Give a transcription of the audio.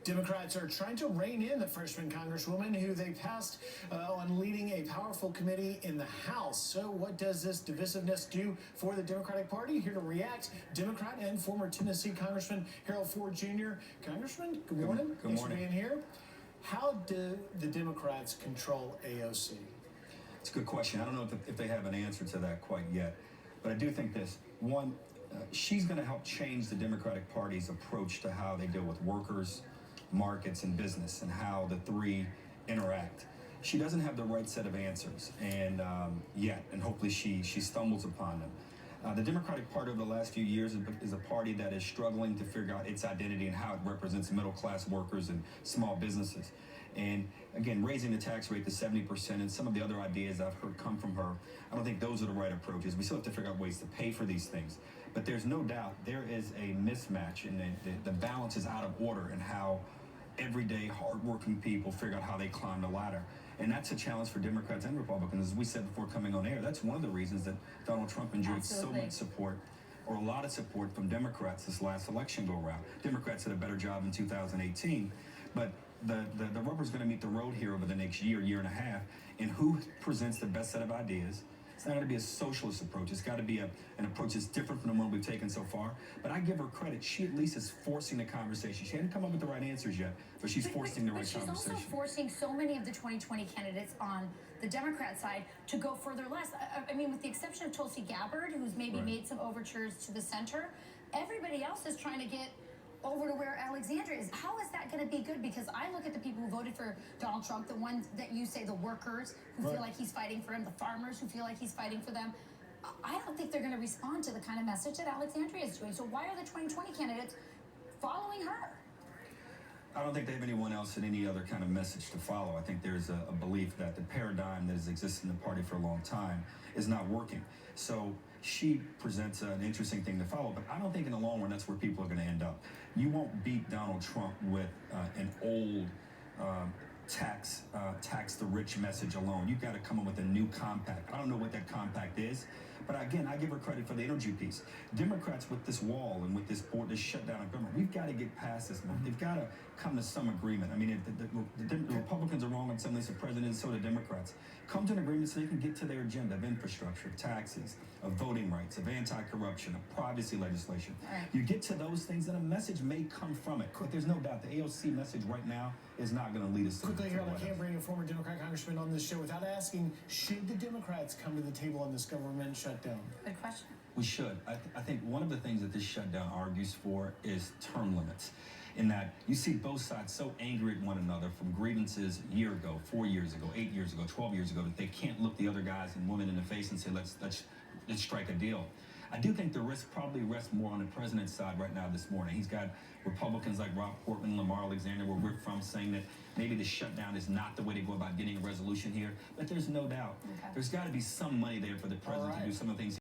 Democrats are trying to rein in the freshman congresswoman who they passed on leading a powerful committee in the House. So what does this divisiveness do for the Democratic Party? Here to react, Democrat and former Tennessee Congressman Harold Ford Jr. Congressman, good morning. Good Thanks morning. for being here. How do the Democrats control AOC? It's a good question. I don't know if they have an answer to that quite yet, but I do think this. One, she's going to help change the Democratic Party's approach to how they deal with workers, markets, and business, and how the three interact. She doesn't have the right set of answers, and yet, and hopefully she stumbles upon them. The Democratic Party over the last few years is a party that is struggling to figure out its identity and how it represents middle-class workers and small businesses. And again, raising the tax rate to 70% and some of the other ideas I've heard come from her, I don't think those are the right approaches. We still have to figure out ways to pay for these things. But there's no doubt there is a mismatch, and the balance is out of order in how everyday, hardworking people figure out how they climb the ladder. And that's a challenge for Democrats and Republicans. As we said before coming on air, that's one of the reasons that Donald Trump enjoyed so much support, or a lot of support from Democrats this last election go-around. Democrats did a better job in 2018, but the rubber's going to meet the road here over the next year and a half, and who presents the best set of ideas. It's not going to be a socialist approach. It's got to be an approach that's different from the one we've taken so far. But I give her credit. She at least is forcing the conversation. She hadn't come up with the right answers yet, but she's forcing the right conversation. She's also forcing so many of the 2020 candidates on the Democrat side to go further left. I mean, with the exception of Tulsi Gabbard, who's maybe made some overtures to the center, everybody else is trying to get over to where Alexandria is. How is that going to be good? Because I look at the people who voted for Donald Trump, the ones that you say, the workers who feel like he's fighting for them, the farmers who feel like he's fighting for them. I don't think they're going to respond to the kind of message that Alexandria is doing. So why are the 2020 candidates following her? I don't think they have anyone else in any other kind of message to follow. I think there's a belief that the paradigm that has existed in the party for a long time is not working. So she presents an interesting thing to follow, but I don't think in the long run that's where people are going to end up. You won't beat Donald Trump with an old tax the rich message alone. You've got to come up with a new compact. I don't know what that compact is, but again, I give her credit for the energy piece. Democrats with this wall and with this board, this shutdown of government, we've got to get past this. They've got to come to some agreement. I mean, if the Republicans are wrong on some of this, the president, so do Democrats. Come to an agreement so they can get to their agenda of infrastructure, of taxes, of voting rights, of anti-corruption, of privacy legislation. You get to those things, and a message may come from it. There's no doubt the AOC message right now is not going to lead us to quickly here. I the can't bring a former Democrat congressman on this show without asking, should the Democrats come to the table on this government shutdown? Good question. We should. I think one of the things that this shutdown argues for is term limits, in that you see both sides so angry at one another from grievances a year ago, 4 years ago, 8 years ago, 12 years ago, that they can't look the other guys and women in the face and say, let's strike a deal. I do think the risk probably rests more on the president's side right now this morning. He's got Republicans like Rob Portman, Lamar Alexander, where we're from, saying that maybe the shutdown is not the way to go about getting a resolution here. But there's no doubt. There's got to be some money there for the president to do some of the things